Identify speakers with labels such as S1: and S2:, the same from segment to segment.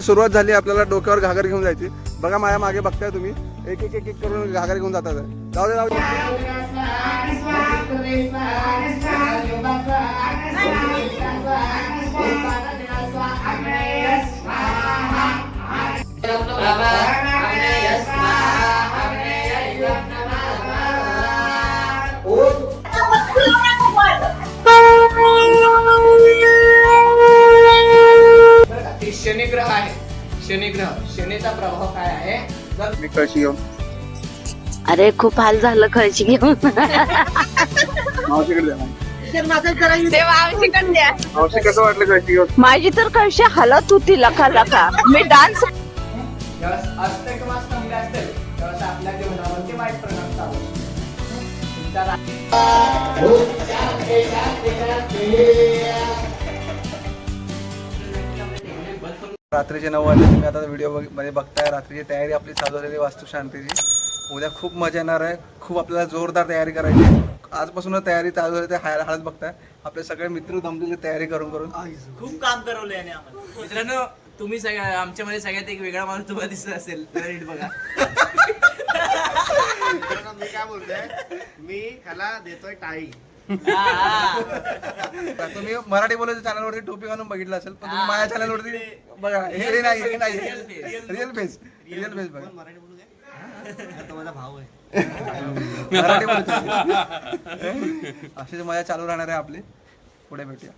S1: सुरुवात झाली. आपल्याला डोक्यावर घागर घेऊन जायची. बघा माझ्या मागे बघताय तुम्ही, एक एक एक एक करून घागर घेऊन जातात. जाऊ दे जाऊ दे.
S2: शनिग्रह आहे. शनिग्रह, शनीचा प्रभाव काय आहे?
S1: मी कळशी घेऊन.
S3: अरे खूप हाल झालं कळशी घेऊन.
S1: मावशीकडे द्या. मावशी कसं वाटलं कळशी घेऊन?
S3: माझी तर कळशी हलत होती लका लका. मी डान्स
S2: ज्यावेळेस असतं किंवा स्तंभ असतील त्यावेळेस आपल्या जीवनावरती वाईट परिणाम चालू
S1: रात्रीचे 9 वाजले. तुम्ही आता व्हिडिओ मध्ये बघताय. रात्रीची तयारी आपली चालू झालेली वास्तुशांतीची. उद्या खूप मजा येणार आहे. खूप आपल्याला जोरदार तयारी करायची. आजपासूनच तयारी चालू झाली. ते हळद बघताय. आपले सगळे मित्र दमलेले तयारी करून करून.
S4: खूप काम करवलंय आणि आम्हाला. मित्रांनो, तुम्ही सगळ्या आमच्यामध्ये सगळ्यात एक वेगळा माणूस तुम्हाला दिसत असेल तर नीट बघा.
S5: मी काय बोलतोय, मी ह्याला देतोय टाळी.
S1: तुम्ही मराठी बोलायच्या चॅनलवरती टोपी घालून बघितलं असेल, पण तुम्ही माझ्या चॅनलवरती बघा. हे नाही रिअल फेस बघा.
S5: मराठी बोलू दे. तो माझा भाऊ आहे.
S1: मराठी बोलतो. अशी मजा चालू राहणार आहे आपली. पुढे भेटूया.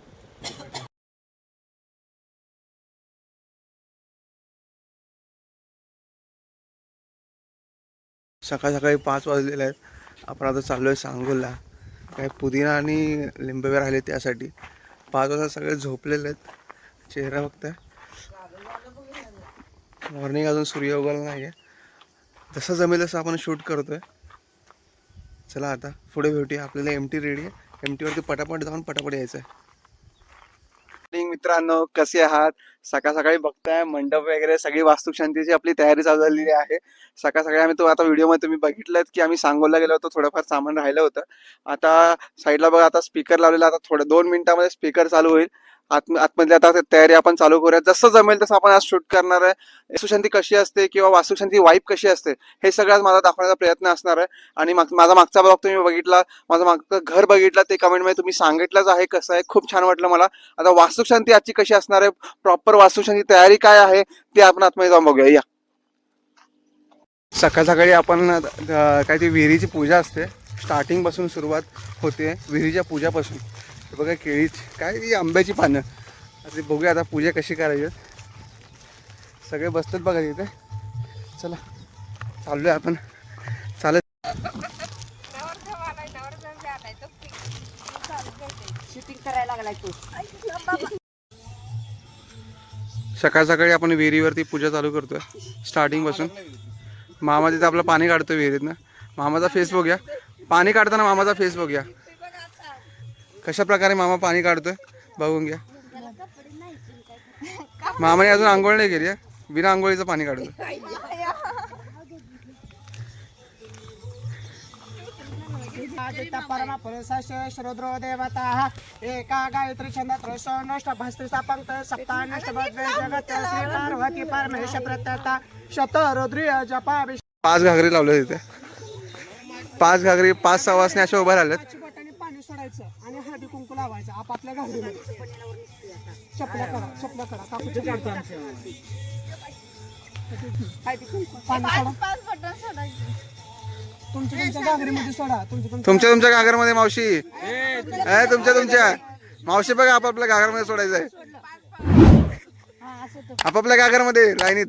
S1: सकाळ सकाळी 5 वाजलेले आहेत. आपण आता चाललोय सांगोला. काय पुदिना आणि लिंबवे राहिले त्यासाठी. 5 वाजता सगळे झोपलेले आहेत. चेहरा बघताय. मॉर्निंग अजून सूर्य उगवला नाही आहे. जसं जमेल तसं आपण शूट करतोय. चला आता पुढे भेटूया. आपल्याला एमटी रेडी आहे. एमटीवरती पटापट जाऊन पटापट यायचं आहे. मित्रांनो, कसे आहात? सकाळ सकाळी बघताय मंडप वगैरे सगळी वास्तुशांतीची आपली तयारी चालू झालेली आहे. सकाळ सकाळी आम्ही आता व्हिडिओमध्ये तुम्ही बघितलं की आम्ही सांगोला गेलो होतो. थोडंफार सामान राहिलं होतं. आता साईडला बघा, आता स्पीकर लावलेला. आता थोडं 2 मिनिटामध्ये स्पीकर चालू होईल. आतमध्ये आता तयारी आपण चालू करूया. जसं जमेल तसं आपण आज शूट करणार आहे. वास्तुशांती कशी असते किंवा वास्तुशांती वाईब कशी असते हे सगळं माझा दाखवण्याचा प्रयत्न असणार आहे. आणि माझा मागचा ब्लॉग तुम्ही बघितला, माझं मागचं घर बघितलं, ते कमेंटमध्ये तुम्ही सांगितलंच आहे कसं आहे. खूप छान वाटलं मला. आता वास्तुशांती आजची कशी असणार आहे, प्रॉपर वास्तुशांती तयारी काय आहे ते आपण आतमध्ये जाऊन बघूया. या सकाळ सकाळी आपण काय ती विहिरीची पूजा असते. स्टार्टिंग पासून सुरुवात होते विहिरीच्या पूजापासून. बघा केळीची काय ती आंब्याची पानं. आता बघूया आता पूजा कशी करायची. सगळे बसतात बघा तिथे. चला चाललोय आपण. चालत सकाळ सकाळी आपण विहिरीवरती पूजा चालू करतोय स्टार्टिंग पासून. मामा तिथे आपलं पाणी काढतोय विहिरीत ना. मामाचा फेस बघूया. पाणी काढताना मामाचा फेस बघूया. कशा प्रकारे मामा पाणी काढतोय बघून घ्या. मामाने अजून आंघोळ नाही केली आहे. बिना आंघोळीचं पाणी काढतोय.
S6: परम पुरुष श्रुद्रो देवता एका गायत्री छंद त्रयोनष्ट भस्त्रिसा पंक्त सप्तानष्ट जगत श्री पार्वती परमेश प्रत्यता शतरुद्रिय जपा.
S1: 5 घागरी लावले तिथे. 5 घागरी 5 सवासने अशा उभ्या राहिल्यात.
S6: पाणी सोडायचं आणि हळदी कुंकू लावायचं आपापल्या घागरीमध्ये. चपल्या करा कापूचे काढतो. तुमच्या घागरीमध्ये सोडा.
S1: तुमच्या घागरमध्ये मावशी तुमच्या मावशी बघा आपापल्या घागरमध्ये सोडायचं आहे. आपापल्या घागरमध्ये लाईनीत.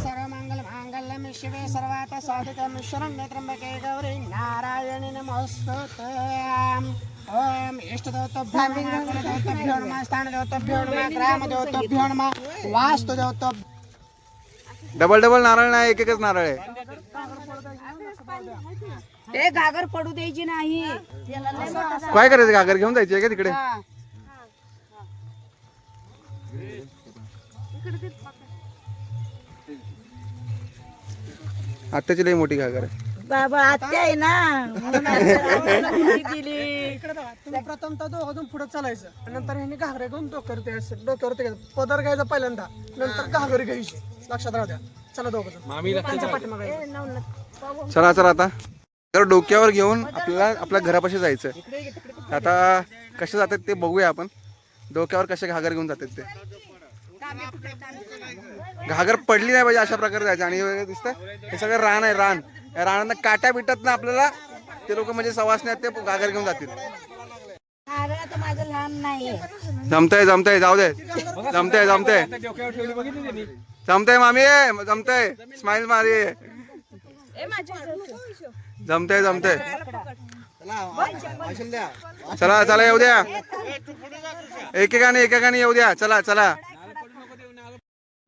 S6: सर्व मंगल मांगल्यम शिवे सर्वात साधिकं शरण्ये त्र्यंबके गौरी नारायणी नमोस्तुते. ओम इष्टदेवताभ्यो नमः, कुलदेवताभ्यो नमः, स्थानदेवताभ्यो नमः, ग्रामदेवताभ्यो नमः, वास्तुदेवताभ्यो.
S1: डबल नारळ नाही, एकच नारळ आहे.
S3: ते घागर पडू द्यायची नाही.
S1: काय करायचं? घागर घेऊन जायची आहे का तिकडे? आत्याची लई मोठी घागर आहे.
S3: बाबा आत्या आहे ना म्हणून दिली.
S6: इकडे बघा, तुम्ही प्रथमतः दोघं पुढे चालायचं आणि नंतर ह्याने घागरे घेऊन डोक्यावरती घ्यायचं. पदर घ्यायचा पहिल्यांदा, नंतर घागरी घ्यायची. लक्षात राहू द्या. चला दोघं त्यांच्या पाठीमागे जायचं.
S1: चला चला आता तर डोक्यावर घेऊन आपल्याला आपल्या घरापाशी जायचं. आता कसे जातात ते बघूया आपण. डोक्यावर कसे घागर घेऊन जातात ते. घागर पडली नाही पाहिजे अशा प्रकारे जायचं. आणि दिसतं हे सगळं रान आहे. रान या रानांना काट्या बिटत ना आपल्याला ते लोक म्हणजे सवासण्यात ते घागर घेऊन जातील.
S3: माझं लहान नाही.
S1: जमतंय जमतंय जाऊ दे. जमतंय जमतंय जमतंय मामी जमतंय. स्माइल मारी. जमतंय जमतंय. चला चला येऊ द्या. एकेकाने येऊ द्या. चला चला.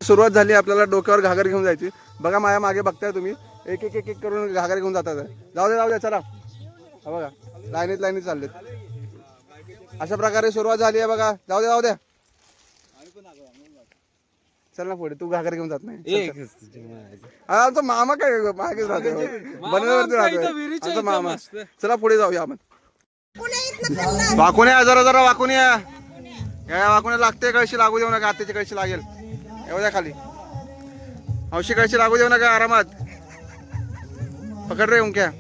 S1: सुरुवात झाली. आपल्याला डोक्यावर घागर घेऊन जायची. बघा माझ्या मागे बघताय तुम्ही. एक एक एक एक करून घागर घेऊन जातात. जाऊ द्या चला. हा बघा लाईनीत चाललेत. अशा प्रकारे सुरुवात झाली आहे बघा. जाऊ द्या. चल ना पुढे. तू घागर घेऊन जात नाही. आमचा मामा काय मागेच राहतो. बनवरती राहतोय आमचा मामा. चला पुढे जाऊया आपण. वाकून या जरा वाकून या. वाकून लागते. कळशी लागू देऊ नका. आत्याची कळशी लागेल. येऊ द्या खाली. हौशी कळशी लागू देऊ नका. आरामात पकड रे उंक्या.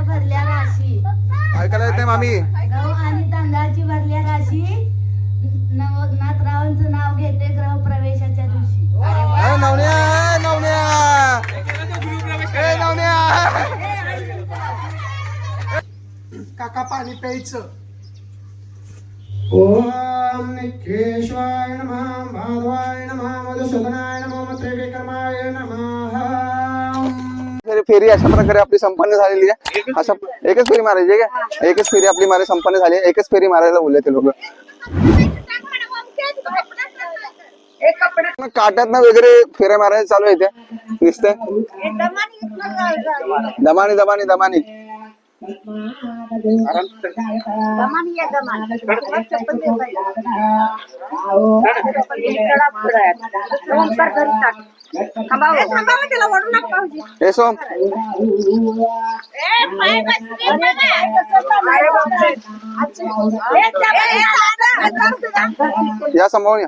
S7: भरल्या राशी
S1: ऐकायला येते मामी.
S7: गहू आणि तांदळाची भरल्या राशी नवनाथरावांचं नाव घेते ग्रह प्रवेशाच्या दिवशी.
S6: काका पाणी प्यायचं. ओम निकेश्वाय नमः, माधवाय नमः, मधुसूदनाय नमः, त्रिविक्रमाय नमः.
S1: फेरी अशा प्रकारे आपली संपन्न झालेली आहे. अशा एकच फेरी मारायची आहे का? एकच फेरी आपली मारे संपन्न झाली. एकच फेरी मारायला बोलले ते लोक. काट्यात वगैरे फेऱ्या मारायला चालू आहे. त्या दिसतंय दमानी. सोम या संभावना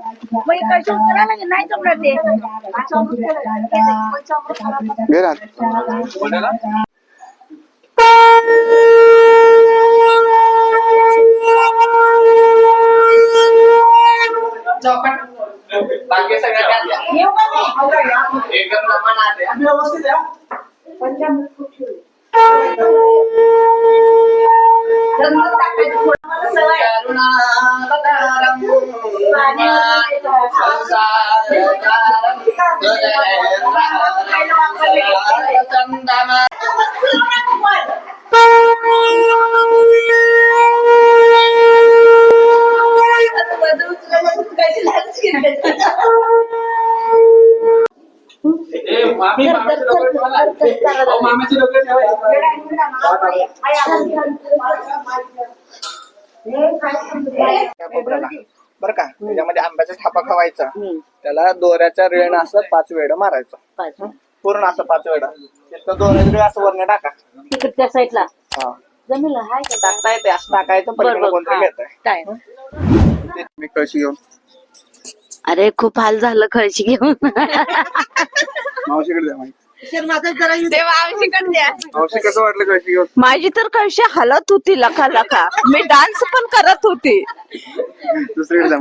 S2: बाकी सगळं एकदम लमान आले.
S6: व्यवस्थित या.
S2: मामाची लोक बर का. त्याच्यामध्ये आंब्याचा थापा खवायचा. त्याला दोऱ्याच्या रेण असं 5 वेळा मारायचं. पूर्ण असं 5 वेळा. तिथं दोऱ्याच्या रेण असं वरने टाका.
S7: तिकडच्या साईडला
S2: हा
S7: जमीन हाय का?
S2: टाकता येते. असं टाकायचं. पलीकडे कोणतरी घेतंय.
S1: मी कळशी घेऊन.
S3: अरे खूप हाल झालं कळशी घेऊन.
S1: मावशीकडे द्या. मावशी कसं वाटलं कळशी घेऊन?
S3: माझी तर कळशी हलत होती लखा. मी डान्स पण करत होती.
S1: दुसरीकडे द्या.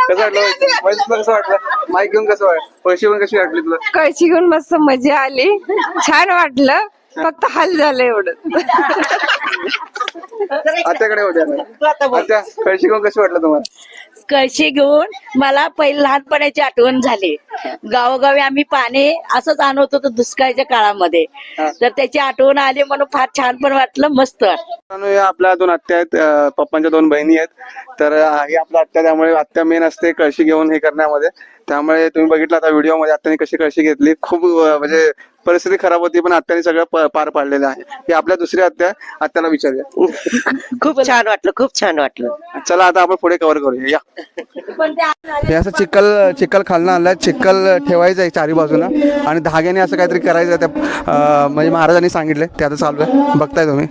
S1: कसं वाटलं? कसं वाटलं? माईक घेऊन कसं वाटलं? कळशी घेऊन कशी वाटली तुला?
S3: कळशी घेऊन मस्त मजा आली. छान वाटलं. फक्त हाल झालं एवढं.
S1: आत्याकडे होत्या. आत्या कळशी घेऊन कशी वाटलं तुम्हाला?
S3: कळशी घेऊन
S8: मला पहिले लहानपणाची आठवण झाली. गावोगावी आम्ही पाणी असंच आणत होतो दुष्काळाच्या काळामध्ये, तर त्याची आठवण आली म्हणून फार छान पण वाटलं, मस्त वाटलं.
S1: मित्रांनो, या आपल्या 2 आत्या आहेत, पप्पांच्या 2 बहिणी आहेत. तर ही आपल्या आत्या, त्यामुळे आत्या मेन असते कळशी घेऊन हे करण्यामध्ये. त्यामुळे तुम्ही बघितलं आता व्हिडिओ मध्ये आत्याने कशी कळशी घेतली. खूप म्हणजे परिस्थिती खराब होती, पण आत्याने सगळं पार पाडलेलं आहे. ही आपल्या दुसरी आत्या, आत्याला विचारूया.
S8: खूप छान वाटलं, खूप छान वाटलं.
S1: चला आता आपण पुढे कव्हर करूया. या हे असं चिखल खालनं आणलाय. चिखल ठेवायचं आहे चारी बाजूला आणि धाग्याने असं काहीतरी करायचं त्या म्हणजे महाराजांनी सांगितले, ते आता चालू आहे, बघताय तुम्ही.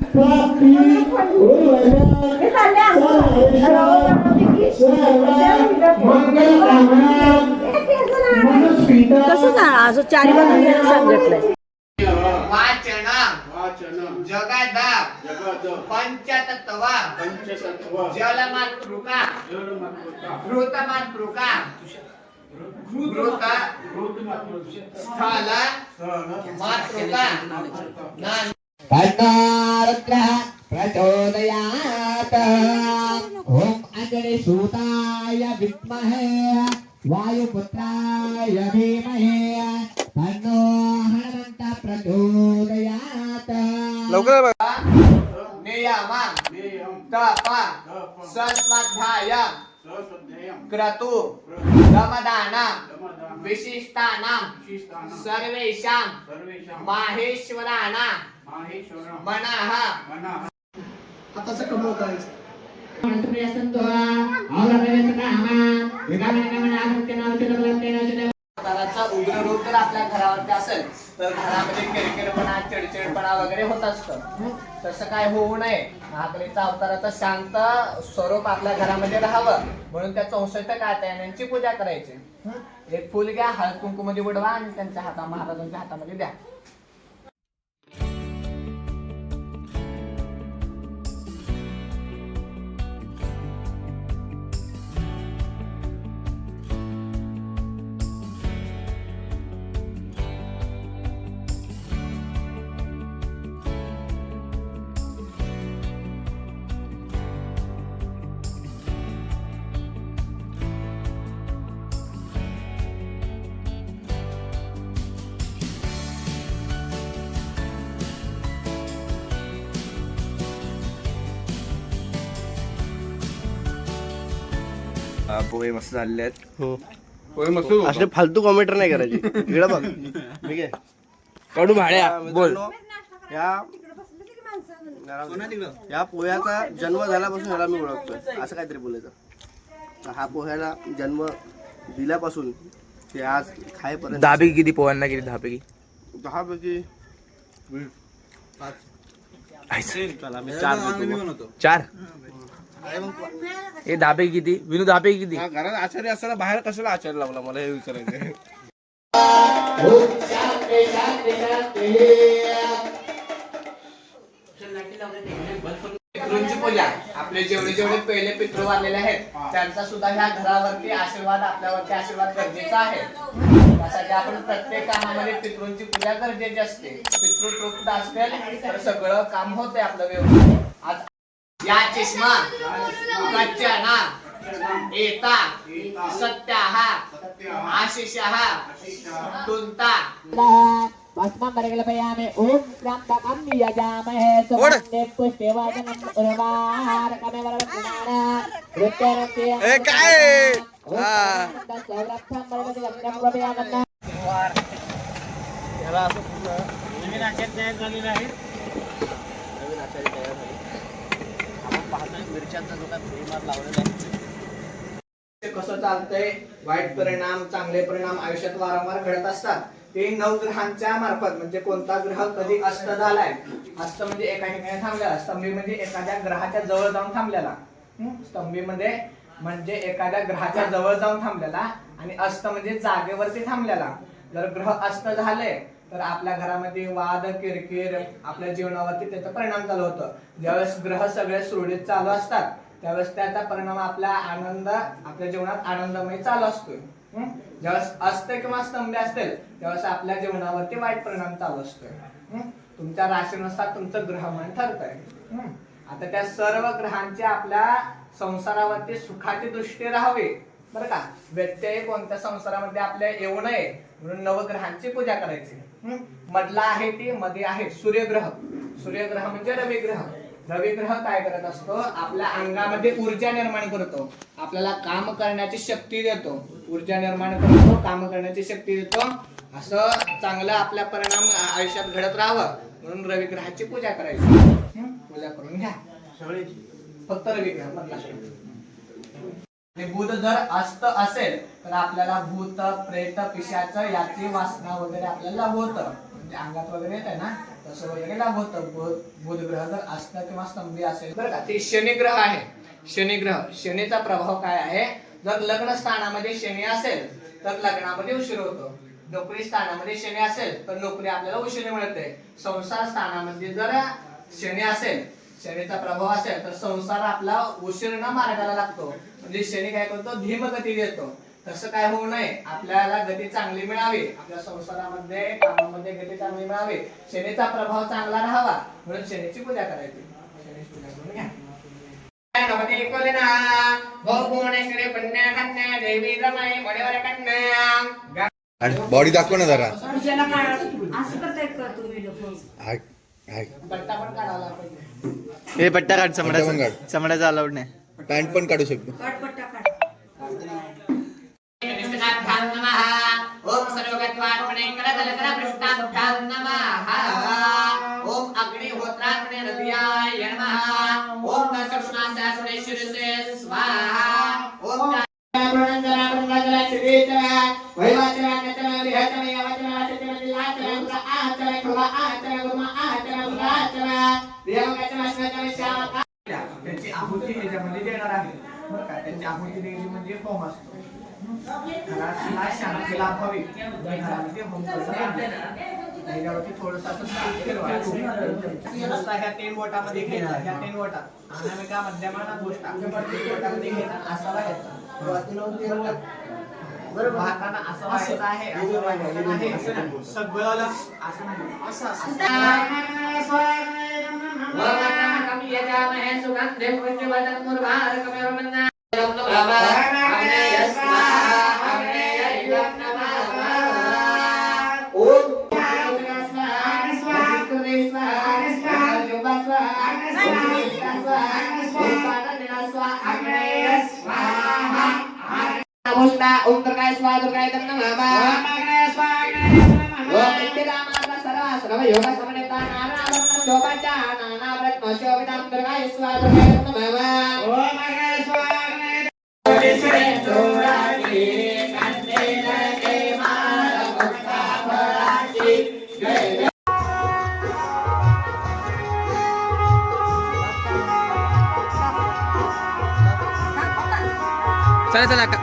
S8: कसं असं चारी बाजूला सांगितलंय.
S2: वाचन जगद पंचतत्व जलमातृका घृतमातृका घृत स्थल मातृका
S9: प्रचोदयात् ओम अंजनी सूताय विद्महे वायुपुत्राय धीमहि तन्नो हनुमन्तः प्रचोदयात्.
S1: लवकर
S2: नियम तप सस्वाध्याय क्रतु दमदान विशिष्टानां सर्वेषां माहेश्वराणां मनः.
S6: हाताचं कमळ करायचं.
S2: अवताराचा उग्र रूप जर आपल्या घरावरती असेल तर घरामध्ये किरकिरपणा चिडचिडपणा वगैरे होत असतं. तसं काय होऊ नये, महाकालीचा अवताराचा शांत स्वरूप आपल्या घरामध्ये राहावं म्हणून त्या 64 कात्यायनांची पूजा करायची. एक फुल घ्या, हळद कुंकूमध्ये बुडवा आणि त्यांच्या महाराजांच्या हातामध्ये द्या.
S5: पोहे मस्त झालेले आहेत.
S1: हो मस्त.
S5: असे फालतू कॉमेंटर नाही करायची. इकडे बघ, ठीक आहे.
S4: कडू भाड्या बोल.
S5: या पोह्याचा जन्म झाल्यापासून ह्याला मी ओळखतोय, असं काहीतरी बोलायचं. हा पोह्याला जन्म दिल्यापासून ते आज खायपर्यंत
S4: दहापैकी किती पोहांना किती?
S5: 10 पैकी
S4: 4. हे 10 पैकी किती? विनू 10 पैकी किती?
S5: घरात आचार्य असताना बाहेर कशाला आचार्य लावला, मला हे विचारायचं.
S2: पितृंची पूजा, आपले जेवढे पहिले पितृ वारलेले आहेत त्यांचा सुद्धा ह्या घरावरती आशीर्वाद, आपल्यावरती आशीर्वाद गरजेचा आहे. त्यासाठी आपण प्रत्येक कामामध्ये पितृंची पूजा गरजेची असते. पितृ तृप्त असतील तर सगळं काम होते आपलं व्यवस्थित. आज या चिष्मा कच्चना एता सत्याः आशिषः तुंता
S9: भस्मं ओम त्र्यंबकं यजामहे सुगन्धिं पुष्टिवर्धनम् उर्वारुकमिव वरदानं
S1: ए काय
S2: कसं चालतंय, वाईट परिणाम चांगले परिणाम आयुष्यात वारंवार घडत असतात. ते 9 ग्रहांच्या मार्फत, म्हणजे कोणता ग्रह कधी अस्त झालाय, अस्त म्हणजे एका ठिकाणी थांबलेला, स्तंभी म्हणजे एखाद्या ग्रहाच्या जवळ जाऊन थांबलेला, स्तंभी मध्ये म्हणजे एखाद्या ग्रहाच्या जवळ जाऊन थांबलेला, आणि अस्त म्हणजे जागेवरती थांबलेला. जर ग्रह अस्त झाले तर आपल्या घरामध्ये वाद किरकिर, आपल्या जीवनावरती त्याचा परिणाम चालू होतो. ज्यावेळेस ग्रह सगळे सुरळीत चालू असतात त्यावेळेस त्याचा परिणाम आपला आनंद, आपल्या जीवनात आनंदमय चालू असतोय. ज्यावेळेस अस्त किंवा स्तंभ असतील त्यावेळेस आपल्या जीवनावरती वाईट परिणाम चालू असतोय. तुमच्या राशीनुसार तुमचं ग्रहमान ठरतंय. आता त्या सर्व ग्रहांची आपल्या संसारावरती सुखाची दृष्टी राहावी बरं का. व्यत्यय कोणत्या संसारामध्ये आपल्या येऊ नये म्हणून नवग्रहांची पूजा करायची. मधला आहे ती मध्ये आहे सूर्यग्रह. सूर्यग्रह म्हणजे रविग्रह. रविग्रह काय करत असतो, आपल्या अंगामध्ये ऊर्जा निर्माण करतो, आपल्याला काम करण्याची शक्ती देतो, ऊर्जा निर्माण करतो, काम करण्याची शक्ती देतो. असं चांगलं आपल्या परिणाम आयुष्यात घडत राहावं म्हणून रविग्रहाची पूजा करायची. पूजा करून घ्या फक्त रविग्रह मधला. आणि बुध जर अस्त असेल तर आपल्याला भूत प्रेत पिशाच याची वासना वगैरे आपल्याला होतं, म्हणजे अंगात वगैरे येत ना तसं वगैरे लाभ होतं. बुध ग्रह जर अस्त किंवा स्तंभी असेल बरं का. ते शनी ग्रह आहे. शनी ग्रह, शनीचा प्रभाव काय आहे, जर लग्न स्थानामध्ये शनी असेल तर लग्नामध्ये उशीर होतो. नोकरी स्थानामध्ये शनी असेल तर नोकरी आपल्याला उशिरा मिळते. संसार स्थानामध्ये जर शनी असेल, शनीचा प्रभाव असेल तर संसार आपला उशिरा मार्गाला लागतो. म्हणजे शनी काय करतो, धीमगती देतो. तसं काय होऊ नये, आपल्याला गती चांगली मिळावी, आपल्या संसारामध्ये कामामध्ये गती चांगली मिळावी, शनीचा प्रभाव चांगला राहावा म्हणून शनीची पूजा करायची. शनीची पूजा करून घ्या.
S10: बॉडी दाखव ना जरा.
S2: पट्टा पण काढावा पाहिजे.
S4: हे पट्टा काढ,
S10: पट्टा पण काढ.
S4: चमड्याचा अलाउड नाही.
S10: पॅन्ट पण काढू शकतो.
S9: ओम सर्वगत्वात्मने करदलकर पृष्ठाभ्यां नमः. ओम अग्निहोत्रात्मने हृदयाय नमः. ओम दशुनासासुरेश्वरसे स्वाहा. ओम
S2: त्याची आहुती याच्यामध्ये देणार आहे बरं का. त्याची आहुती द्यायची म्हणजे होम असतो. घराला शांती लाभावी घरामध्ये होम त्याच्यावरती थोडस असं ह्या 3 बोटामध्ये घ्यायचा. ह्या 3 बोटात अनामिका मध्यमाना गोष्ट 3 बोटामध्ये घ्यायचा. असा व्हायचा बरोबर. वाहताना असं व्हायचं आहे, असं व्हायचं आहे, सगळं असं नाही, असं असं. ओम दुर्गाय स्वाहा दुर्गाय नमः. ओम नित्यरामात्मा सर्वाश्रम योग समन्विता नानावरण शोभाचा नानावरण शोभितां दुर्गाय स्वाहा दुर्गाय नमः. ओम दुर्गाय स्वाहा
S4: चला चला का.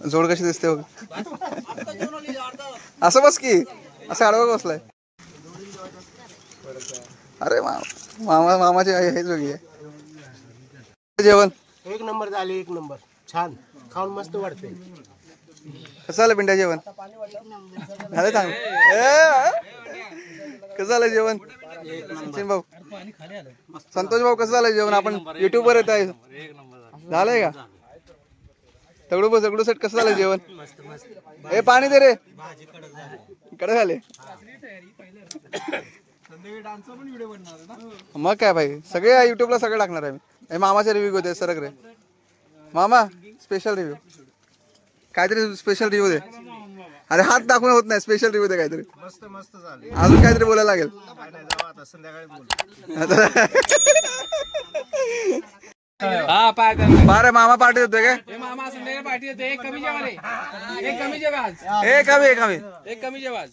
S1: जोड कशी दिसते बघ. असं बस की, असं आडवं बसलाय. अरे मामा मामाची आई हेच वेगळी आहे. जेवण
S5: 1 नंबर झाले. 1 नंबर छान, खाऊन मस्त वाटते.
S1: कसं झालं पिंट्या जेवण? झालं चांगलं. कसं झालं जेवण सचिन भाऊ? संतोष भाऊ कसं झालं जेवण? आपण युट्यूब वर येत आहे, झालंय का? दगडू सेट कसं झालं जेवण? हे पाणी दे रे. कडे झाले. मग काय भाई, सगळे युट्यूबला सगळे टाकणार आहे मी. हे मामाचे रिव्ह्यू होते सरक रे. मामा स्पेशल रिव्ह्यू, काहीतरी स्पेशल रिव्ह्यू दे. अरे हात दाखवून होत नाही, स्पेशल रिव्ह्यू दे काहीतरी.
S5: मस्त मस्त झाले.
S1: अजून काहीतरी बोलायला लागेल.
S5: संध्याकाळी बोल.
S1: बारे मामा पार्टी होते काय?
S4: मामा संध्याकाळी पार्टी होते. एक कमी जेवण, एक कमी जेवण,
S1: एक कमी
S4: एक कमी जेवण.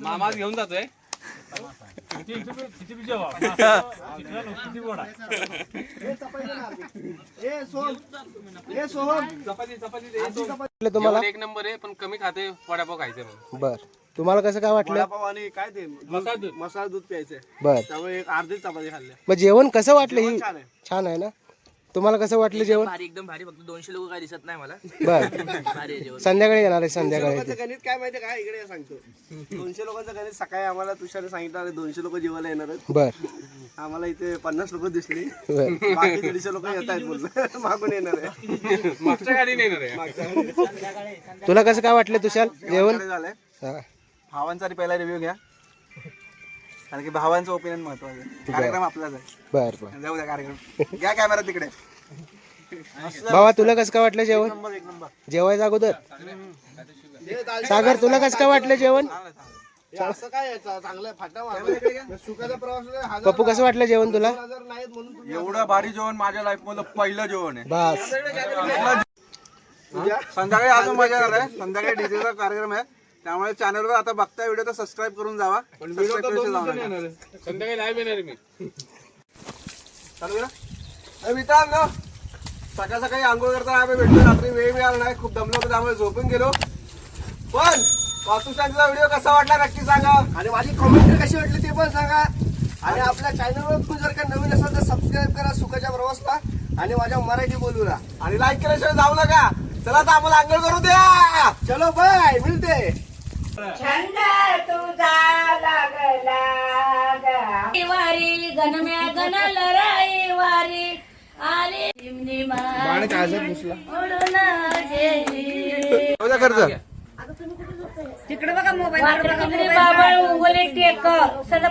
S4: मामाच घेऊन जातोय.
S6: तुम्हाला
S5: एक नंबर आहे पण कमी खाते वडापाव खायचे
S6: बर तुम्हाला कसं काय वाटलं
S5: वडापाव आणि काय ते मसाला दूध प्यायचे
S6: बर
S5: त्यामुळे एक अर्धी चपाती खाल्ली
S6: मग जेवण कसं वाटलं ही
S5: छान आहे.
S6: छान आहे ना तुम्हाला कसं वाटलं जेवण
S4: भारी एकदम भारी. फक्त 200 लोक काय दिसत नाही मला.
S6: बर
S4: भारी आहे जेवण.
S6: संध्याकाळी येणार आहे संध्याकाळी
S5: लोकांचं गणित काय माहितीये काय इकडे सांगतो 200 लोकांचं गणित सकाळी आम्हाला तुषारने सांगितलं 200 लोक जेवायला येणार आहेत
S6: बर
S5: आम्हाला इथे 50 लोक दिसली
S6: बर
S5: बाकी 150 लोक येत आहेत बोललं मागून येणार आहे मागच्या गाडीने येणार आहे
S6: तुला कसं काय वाटलं तुषार जेवण
S1: झालंय
S6: हा.
S1: भावांचा पहिला रिव्ह्यू घ्या कारण की भावांचं ओपिनियन महत्वाचं आहे. कार्यक्रम आपलाच आहे.
S6: बर बर
S1: जाऊ द्या कार्यक्रम घ्या कॅमेरा तिकडे.
S6: बाबा तुला कसं काय वाटलं जेवण
S1: एक नंबर
S6: जेवायचं अगोदर सागर तुला कसं काय वाटलं जेवण
S5: असं काय चांगलं फाटा मारला सुखाचा प्रवास
S6: पप्पू कसं वाटलं जेवण तुला
S5: जर नाहीत म्हणून तुम्ही
S1: एवढं भारी जेवण माझ्या लाईफ मधलं पहिलं जेवण आहे.
S6: बस
S1: संध्याकाळी अजून मजा येणार आहे. संध्याकाळी डीजेचा कार्यक्रम आहे त्यामुळे चॅनलवर आता बघताय व्हिडिओ तर सबस्क्राईब करून जावा.
S5: संध्याकाळी लाईव्ह येणार मी
S1: चालू करा. मित्रांनो सकाळ सकाळी आंघोळ करताना आम्ही भेटलो. रात्री वेळ मिळाला नाही खूप दमलो होतो त्यामुळे झोपून गेलो. पण वास्तुशांतीचा व्हिडिओ कसा वाटला नक्की सांगा
S5: आणि माझी कॉमेंट कशी वाटली ते पण सांगा आणि आपल्या चॅनलवर तुम्ही जर का नवीन असाल तर सबस्क्राईब करा सुखाच्या प्रवासला आणि माझ्या मराठी बोलूला
S1: आणि लाईक केल्याशिवाय जाऊ नका. चला तर आम्हाला आंघोळ करू द्या.
S5: चलो बाय मिळते
S8: छंद तुझा लागला वारी गणम्या गणल राई वारी आली
S1: खर्च
S8: तिकडे बघा मोबाईल बाबा उंगली टेक सदा